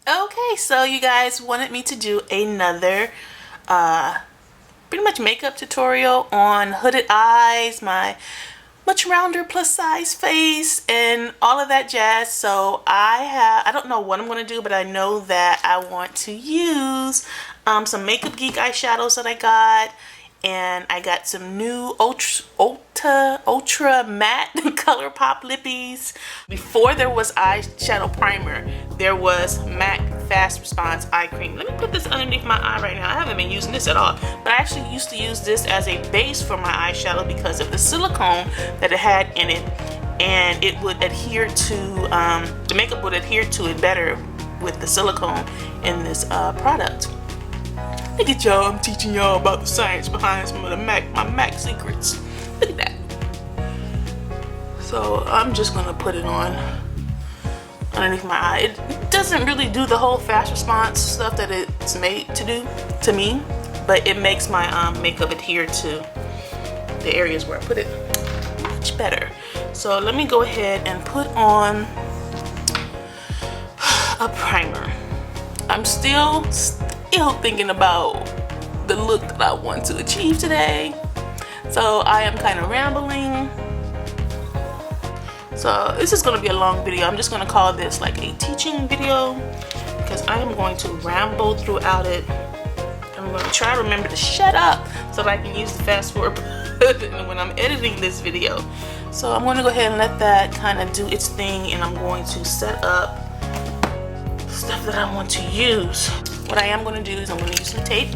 Okay, so you guys wanted me to do another pretty much makeup tutorial on hooded eyes, my much rounder plus size face, and all of that jazz. So I don't know what I'm going to do, but I know that I want to use some Makeup Geek eyeshadows that I got, and I got some new ultra matte ColourPop lippies. Before there was eyeshadow primer, there was MAC Fast Response eye cream. Let me put this underneath my eye right now. I haven't been using this at all, but I actually used to use this as a base for my eyeshadow because of the silicone that it had in it, and it would adhere to the makeup would adhere to it better with the silicone in this product. Look at y'all, I'm teaching y'all about the science behind some of the my MAC secrets. Look at that. So I'm just gonna put it on underneath my eye. It doesn't really do the whole fast response stuff that it's made to do to me, but it makes my makeup adhere to the areas where I put it much better. So let me go ahead and put on a primer. I'm still thinking about the look that I want to achieve today, so I am kind of rambling. So this is going to be a long video. I'm just going to call this like a teaching video because I am going to ramble throughout it. I'm going to try to remember to shut up so that I can use the fast forward button when I'm editing this video. So I'm going to go ahead and let that kind of do its thing, and I'm going to set up stuff that I want to use. What I am going to do is I'm going to use some tape.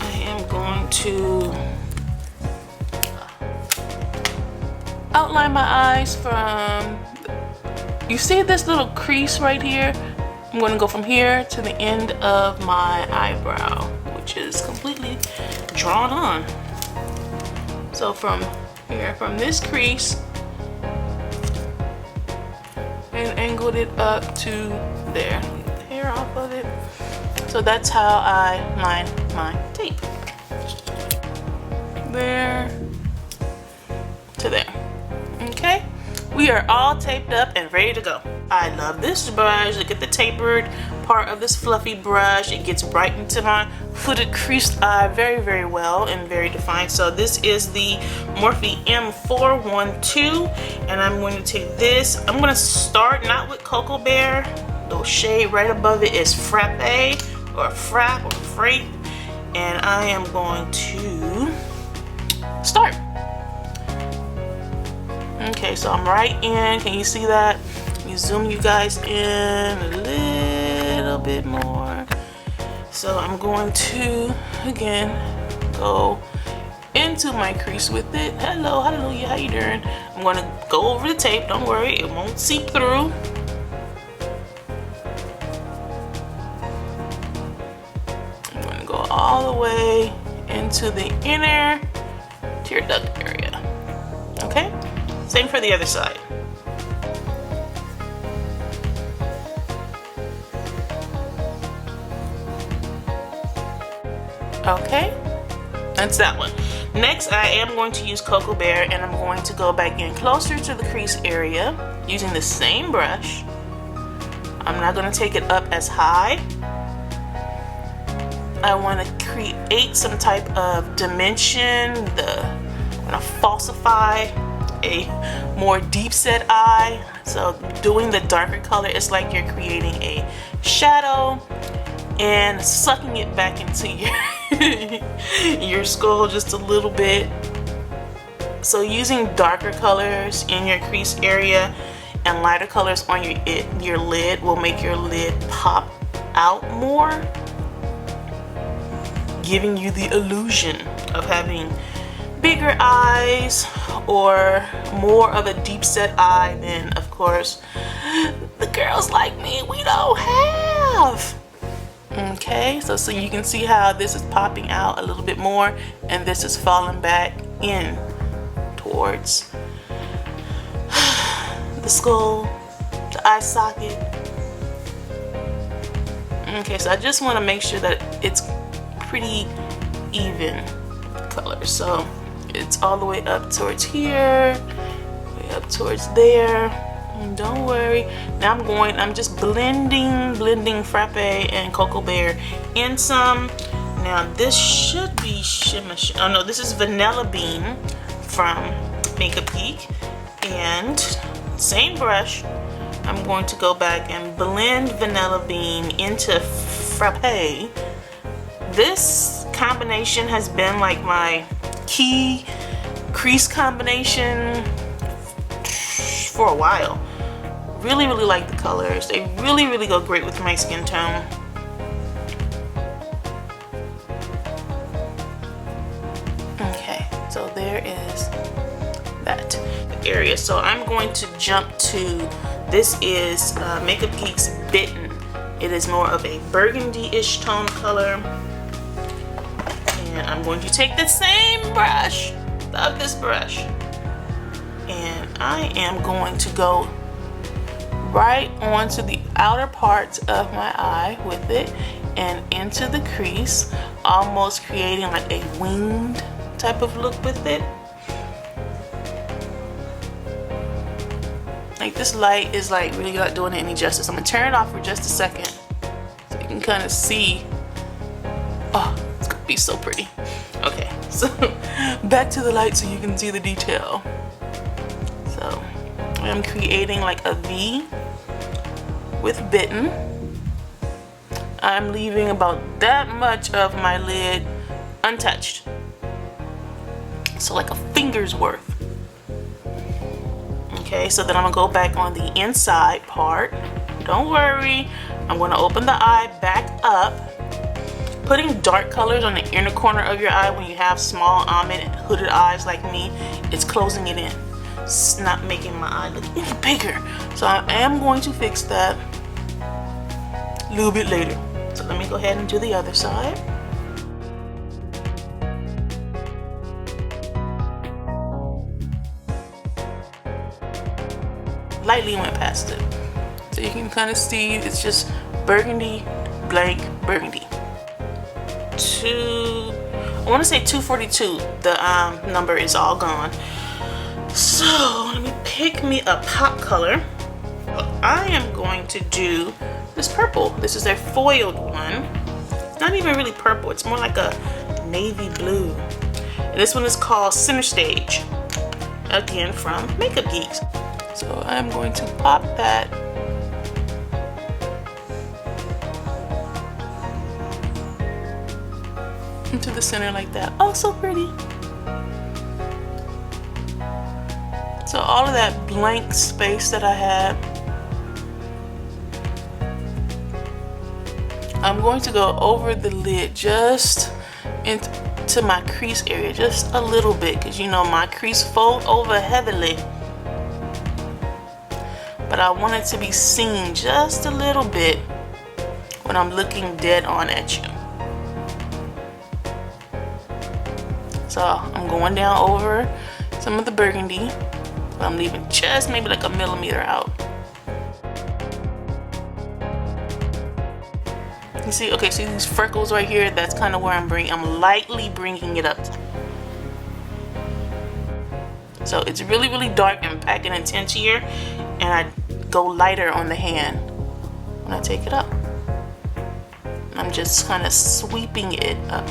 I am going to outline my eyes from, you see this little crease right here? I'm going to go from here to the end of my eyebrow, which is completely drawn on. So from here, from this crease, and angled it up to there. Get the hair off of it. So that's how I line my tape. There to there. Okay, we are all taped up and ready to go. I love this brush. Look at the tapered part of this fluffy brush. It gets right into my hooded creased eye very, very well and very defined. So this is the Morphe M412, and I'm going to take this. I'm going to start not with Cocoa Bear. The shade right above it is Frappe or Frappe or Frappe, and I am going to start. Okay, so I'm right in. Can you see that? Let me zoom you guys in a little bit more. So I'm going to, again, go into my crease with it. Hello, hallelujah, how you doing? I'm going to go over the tape. Don't worry, it won't seep through. I'm going to go all the way into the inner tear duct area. Okay? Same for the other side. Okay, that's that one. Next, I am going to use Cocoa Bear, and I'm going to go back in closer to the crease area using the same brush. I'm not going to take it up as high. I want to create some type of dimension. I'm going to falsify a more deep set eye. So doing the darker color, it's like you're creating a shadow and sucking it back into your skull just a little bit. So using darker colors in your crease area and lighter colors on your lid will make your lid pop out more, giving you the illusion of having bigger eyes or more of a deep set eye than, of course, the girls like me, we don't have. Okay, so you can see how this is popping out a little bit more and this is falling back in towards the skull, the eye socket. Okay, so I just want to make sure that it's pretty even color. So it's all the way up towards here, way up towards there. And don't worry. Now I'm just blending Frappe and Cocoa Bear in some. Now this should be Shimmer. Oh no, this is Vanilla Bean from Makeup Geek. And same brush, I'm going to go back and blend Vanilla Bean into Frappe. This combination has been like my key crease combination for a while. Really like the colors. They really go great with my skin tone. Okay, so there is that area. So I'm going to jump to, this is Makeup Geek's Bitten. It is more of a burgundy-ish tone color. And I'm going to take the same brush, love this brush, and I am going to go right onto the outer parts of my eye with it and into the crease, almost creating like a winged type of look with it. Like, this light is like really not doing it any justice. I'm gonna turn it off for just a second so you can kind of see. Oh, it's gonna be so pretty. Okay, so back to the light so you can see the detail. So I'm creating like a V with Bitten. I'm leaving about that much of my lid untouched. So like a finger's worth. Okay, so then I'm gonna go back on the inside part. Don't worry, I'm gonna open the eye back up. Putting dark colors on the inner corner of your eye when you have small almond and hooded eyes like me, it's closing it in. It's not making my eye look any bigger. So I am going to fix that a little bit later. So let me go ahead and do the other side. Lightly went past it. So you can kind of see it's just burgundy, blank burgundy. I want to say 242. The number is all gone. So let me pick me a pop color. I am going to do this purple. This is their foiled one. It's not even really purple. It's more like a navy blue. And this one is called Center Stage. Again, from Makeup Geeks. So I'm going to pop that into the center like that. Oh, so pretty. So all of that blank space that I had, I'm going to go over the lid just into my crease area, just a little bit, because you know my crease fold over heavily. But I want it to be seen just a little bit when I'm looking dead on at you. So I'm going down over some of the burgundy. I'm leaving just maybe like a millimeter out. You see, okay, see these freckles right here? That's kind of where I'm lightly bringing it up. So it's really dark and packed and intense here, and I go lighter on the hand when I take it up. I'm just kind of sweeping it up.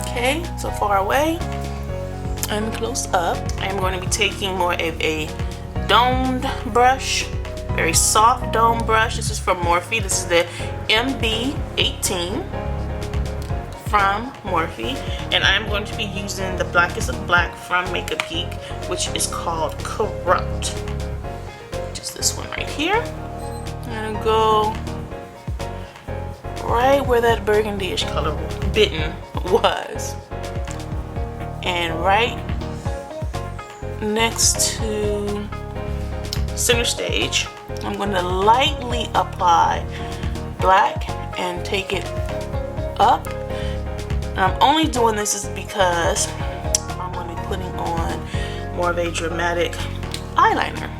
Okay, so far away and close up, I'm going to be taking more of a domed brush, very soft dome brush. This is from Morphe. This is the MB18 from Morphe, and I'm going to be using the Blackest of Black from Makeup Geek, which is called Corrupt. Just this one right here. I'm gonna go right where that burgundy-ish color Bitten was, and right next to Center Stage. I'm going to lightly apply black and take it up. And I'm only doing this is because I'm going to be putting on more of a dramatic eyeliner.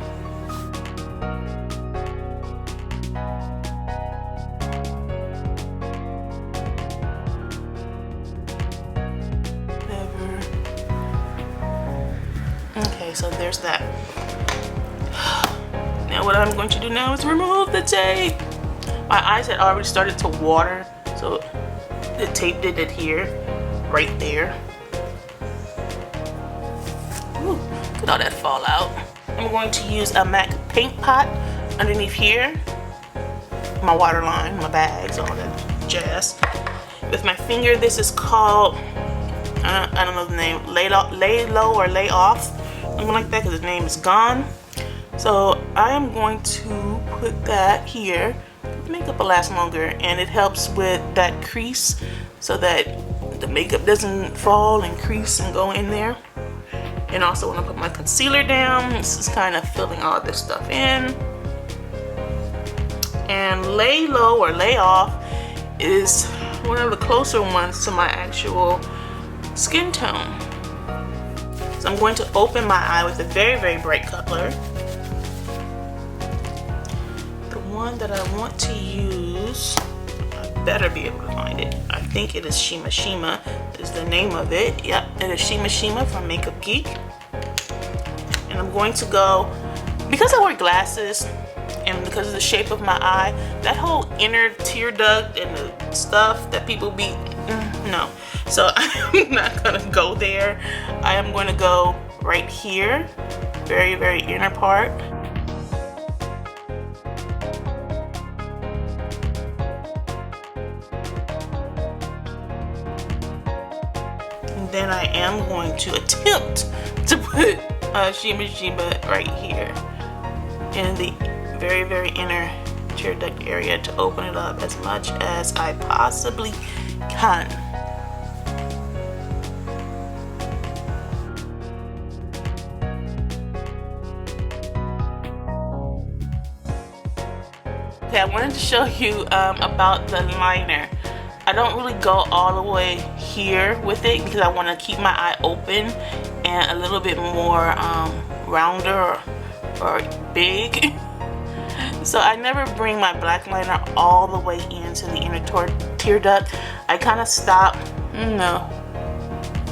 so there's that. Now what I'm going to do now is remove the tape. My eyes had already started to water, so the tape did adhere right there. Ooh, look at all that fallout. I'm going to use a MAC paint pot underneath here, my water line, my bags, all that jazz. With my finger, this is called, I don't know the name, lay low or lay off, something like that, because the name is gone. So I am going to put that here. Makeup will last longer, and it helps with that crease so that the makeup doesn't fall and crease and go in there. And also when I put my concealer down, this is kind of filling all this stuff in. And lay low or lay off is one of the closer ones to my actual skin tone. So I'm going to open my eye with a very, very bright color. One that I want to use, I better be able to find it. I think it is Shima Shima is the name of it. Yep, it is Shima Shima from Makeup Geek. And I'm going to go, because I wear glasses and because of the shape of my eye, that whole inner tear duct and the stuff that people be, no. So I'm not gonna go there. I am going to go right here, very, very inner part. Then I am going to attempt to put Shima Shima right here in the very, very inner tear duct area to open it up as much as I possibly can. Okay, I wanted to show you about the liner. I don't really go all the way here with it because I want to keep my eye open and a little bit more rounder or big. So I never bring my black liner all the way into the inner tear duct. I kind of stop,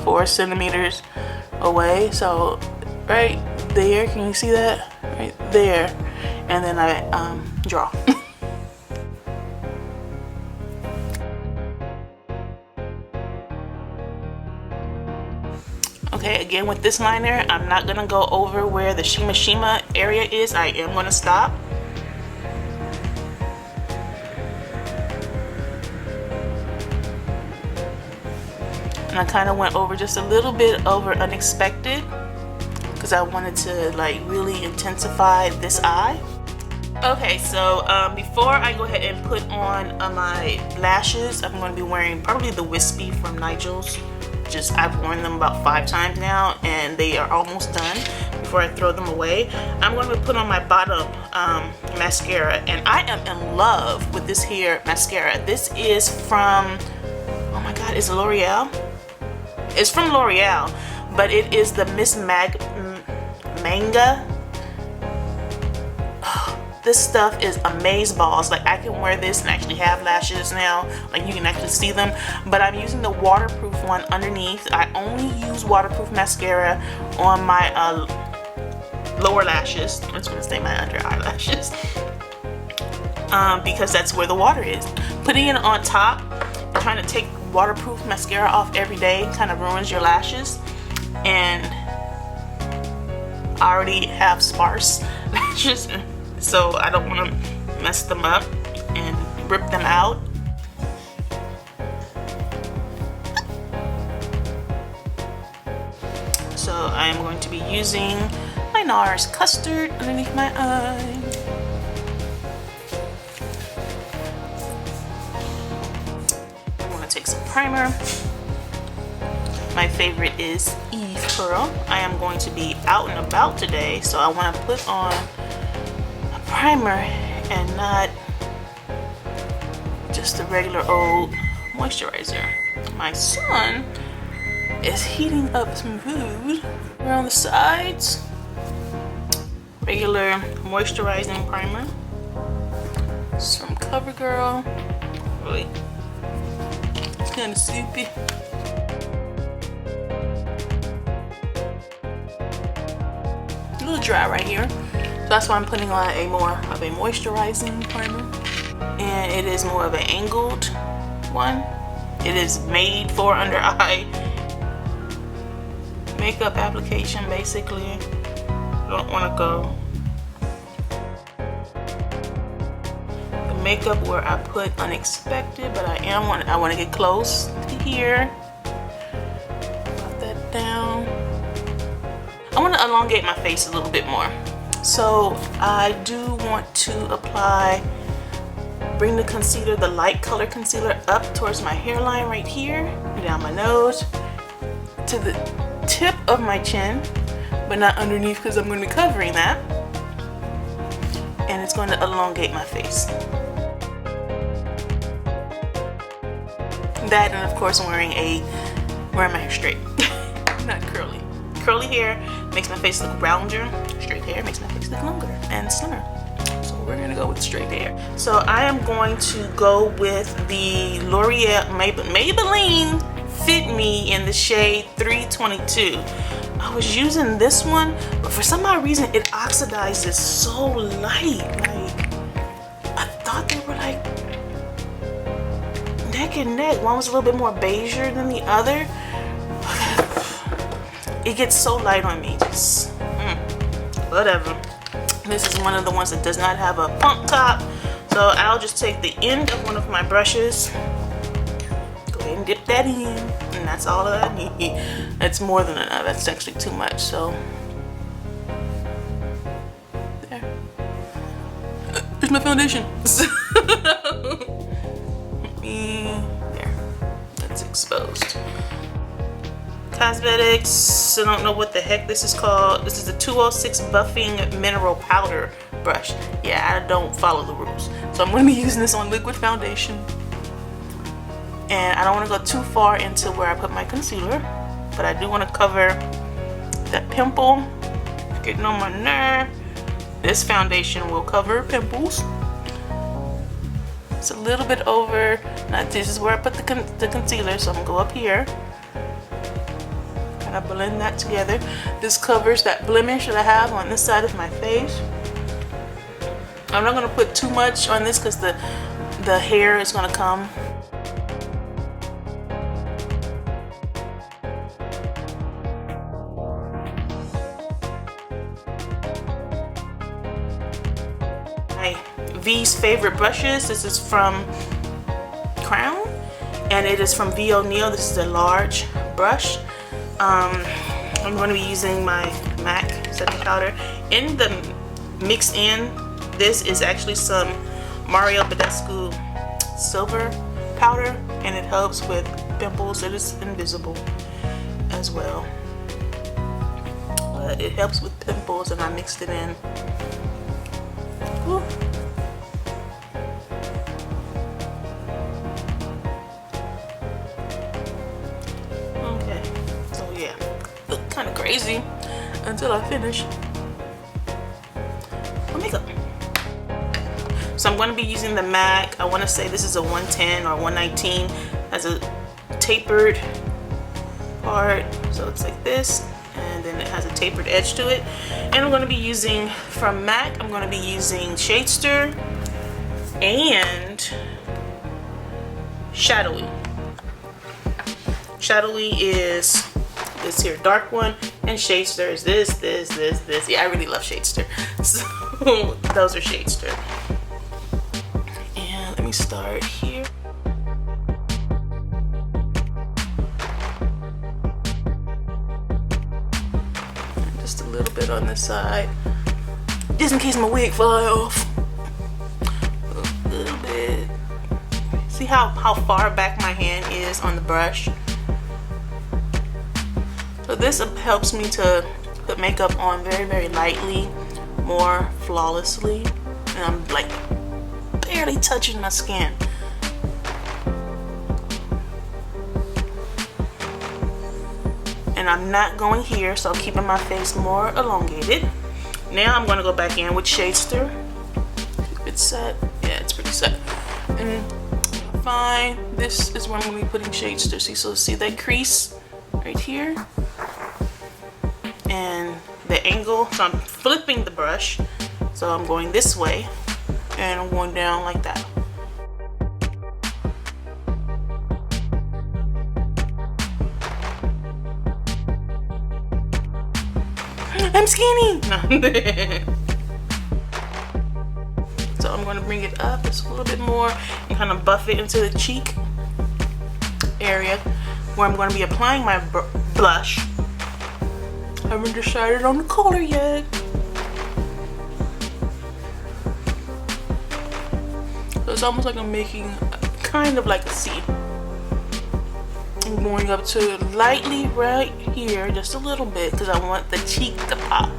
4 centimeters away. So right there, can you see that? Right there. And then I draw. Okay, again with this liner, I'm not gonna go over where the Shima Shima area is. I am gonna stop. And I kind of went over just a little bit over unexpected because I wanted to like really intensify this eye. Okay, so before I go ahead and put on my lashes, I'm going to be wearing probably the Wispy from Nigel's. I've worn them about 5 times now and they are almost done before I throw them away. I'm going to put on my bottom mascara, and I am in love with this here mascara. This is from, oh my god, is it L'Oreal? It's from L'Oreal, but it is the Miss Manga. This stuff is amazeballs. Like I can wear this and actually have lashes now. Like you can actually see them. But I'm using the waterproof one underneath. I only use waterproof mascara on my lower lashes. I was gonna say my under eyelashes. Because that's where the water is. Putting it on top, trying to take waterproof mascara off every day kind of ruins your lashes. And I already have sparse lashes. So I don't want to mess them up and rip them out. So I am going to be using my NARS Custard underneath my eye. I'm going to take some primer. My favorite is Eve Pearl. I am going to be out and about today, so I want to put on primer and not just a regular old moisturizer. My son is heating up some food around the sides. Regular moisturizing primer. It's from CoverGirl. Really, it's kind of soupy. little dry right here. So that's why I'm putting on a more of a moisturizing primer. And it is more of an angled one. It is made for under eye makeup application, basically. Don't want to go the makeup where I put unexpected, but I want to get close to here. Put that down. I want to elongate my face a little bit more. So I do want to apply, bring the concealer, the light color concealer, up towards my hairline right here, down my nose, to the tip of my chin, but not underneath because I'm going to be covering that. And it's going to elongate my face. That, and of course I'm wearing my hair straight, not curly. Curly hair makes my face look rounder. Straight hair makes my face look longer and slimmer. So we're gonna go with straight hair. So I am going to go with the L'Oreal Maybelline Fit Me in the shade 322. I was using this one, but for some odd reason it oxidizes so light. Like, I thought they were like neck and neck. One was a little bit more beigeier than the other. It gets so light on me, just whatever. This is one of the ones that does not have a pump top, so I'll just take the end of one of my brushes, go ahead and dip that in, and that's all that I need. That's more than enough. That's actually too much. So there. Here's my foundation. There. That's exposed. Cosmetics, I don't know what the heck this is called. This is the 206 Buffing Mineral Powder Brush. Yeah, I don't follow the rules. So I'm going to be using this on liquid foundation. And I don't want to go too far into where I put my concealer, but I do want to cover that pimple getting on my nerve. This foundation will cover pimples. It's a little bit over. Now this is where I put the concealer, so I'm going to go up here. I blend that together. This covers that blemish that I have on this side of my face. I'm not going to put too much on this because the hair is going to come. My V's favorite brushes. This is from Crown, and it is from V O'Neill. This is a large brush. I'm going to be using my MAC setting powder. In the mix in, this is actually some Mario Badescu silver powder, and it helps with pimples. It is invisible as well, but it helps with pimples, and I mixed it in. Woo. Kind of crazy until I finish my makeup. So I'm going to be using the MAC. I want to say this is a 110 or 119. Has a tapered part, so it's like this, and then it has a tapered edge to it. And I'm going to be using from MAC. I'm going to be using Shadester and Shadowy. Shadowy is this here dark one, and Shadester is this. Yeah, I really love Shadester. So those are Shadester. And let me start here. And just a little bit on this side, just in case my wig fly off. A little bit. See how far back my hand is on the brush? So this helps me to put makeup on very, very lightly, more flawlessly, and I'm like barely touching my skin. And I'm not going here, so I'm keeping my face more elongated. Now I'm going to go back in with Shadester. It's set. Yeah, it's pretty set. And fine. This is where I'm going to be putting Shadester. See that crease right here? And the angle, so I'm flipping the brush. So I'm going this way and I'm going down like that. I'm skinny! No. So I'm going to bring it up just a little bit more and kind of buff it into the cheek area where I'm going to be applying my blush. I haven't decided on the color yet. So it's almost like I'm making kind of like a C. I'm going up to lightly right here, just a little bit, because I want the cheek to pop.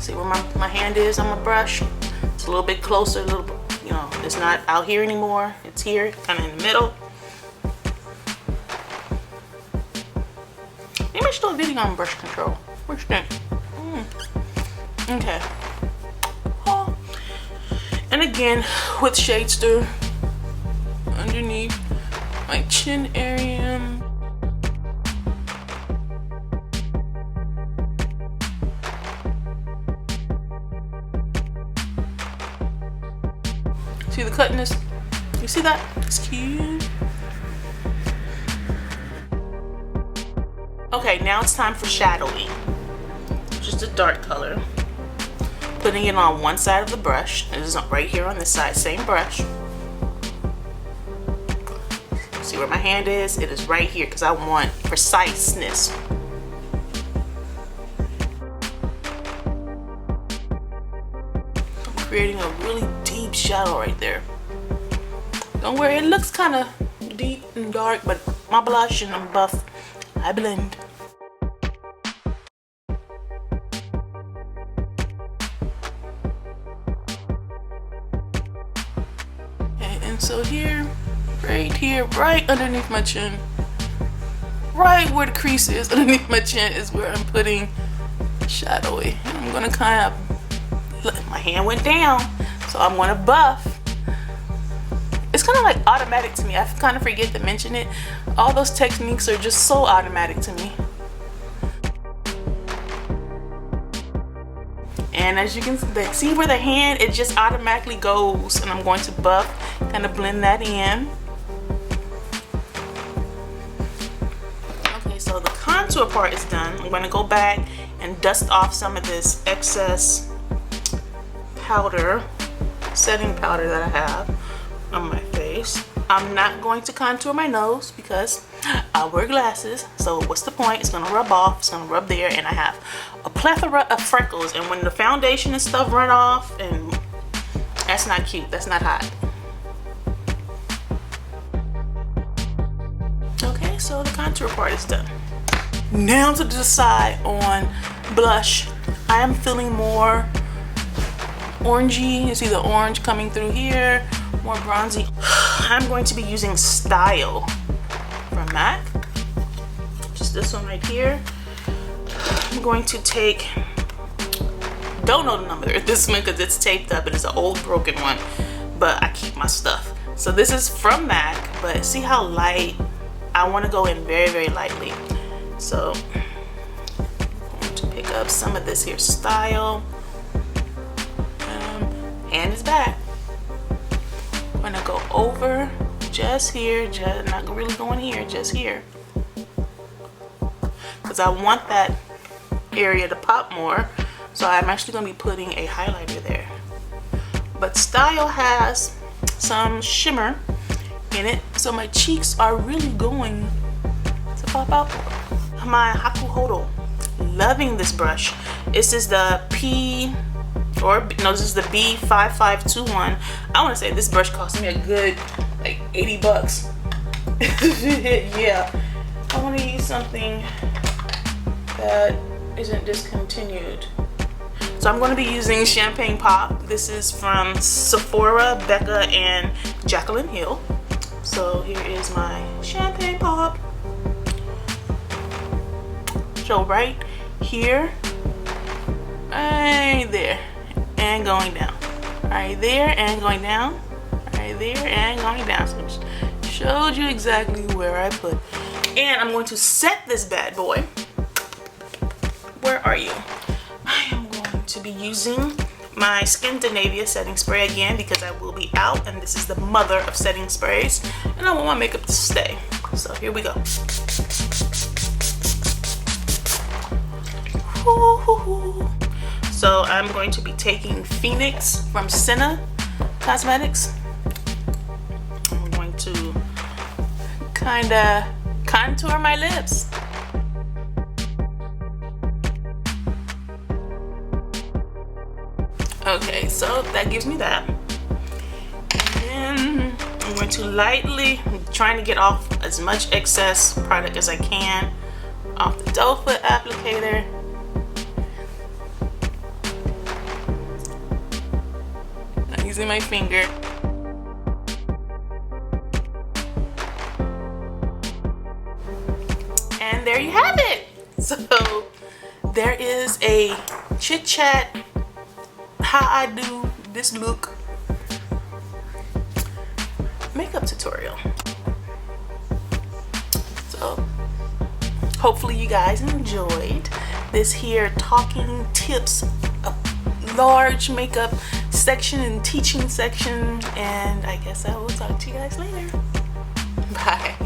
See where my hand is on my brush? It's a little bit closer, a little bit, you know, it's not out here anymore. It's here, kind of in the middle. Maybe I should do a video on brush control. What you think? Okay. Oh. And again, with Shadester underneath my chin area. See the cutness? You see that? It's cute. Okay, now it's time for shadowing. Just a dark color. Putting it on one side of the brush. It is right here on this side, same brush. See where my hand is? It is right here because I want preciseness. I'm creating a really deep shadow right there. Don't worry, it looks kind of deep and dark, but my blush and I'm buff, I blend. And so here, right underneath my chin, right where the crease is underneath my chin is where I'm putting shadowy. And I'm gonna kind of, look, my hand went down, so I'm gonna buff. It's kind of like automatic to me. I kind of forget to mention it. All those techniques are just so automatic to me. And as you can see where the hand, it just automatically goes, and I'm going to buff, kind of blend that in. Okay, so the contour part is done. I'm going to go back and dust off some of this excess powder, setting powder that I have on my face. I'm not going to contour my nose because I wear glasses, so what's the point? It's gonna rub off, it's gonna rub there, and I have a plethora of freckles, and when the foundation and stuff run off, and that's not cute, that's not hot. Okay, so the contour part is done. Now to decide on blush. I am feeling more orangey. You see the orange coming through here, more bronzy. I'm going to be using Style from MAC. Just this one right here. I'm going to take, don't know the number of this one because it's taped up and it's an old broken one, but I keep my stuff. So this is from MAC, but see how light? I want to go in very, very lightly. So I'm going to pick up some of this here Style. Hand is back. I'm gonna go over just here, just not really going here, just here, because I want that area to pop more. So I'm actually gonna be putting a highlighter there. But Style has some shimmer in it, so my cheeks are really going to pop out more. My Hakuhodo, loving this brush. This is the this is the B5521. I want to say this brush cost me a good like 80 bucks. Yeah, I want to use something that isn't discontinued. So I'm going to be using Champagne Pop. This is from Sephora, Becca, and Jaclyn Hill. So here is my Champagne Pop. So right here, right there, and going down, right there and going down, right there and going down. So I just showed you exactly where I put And I'm going to set this bad boy. Where are you? I am going to be using my Skindinavia setting spray again because I will be out, and this is the mother of setting sprays, and I want my makeup to stay. So here we go. So I'm going to be taking Phoenix from Senna Cosmetics. I'm going to kind of contour my lips. Okay, so that gives me that. And then I'm going to lightly, trying to get off as much excess product as I can off the doe foot applicator. I'm using my finger. And there you have it. So there is a chit chat how I do this look makeup tutorial. So hopefully you guys enjoyed this here talking tips, a large makeup section and teaching section, and I guess I will talk to you guys later. Bye.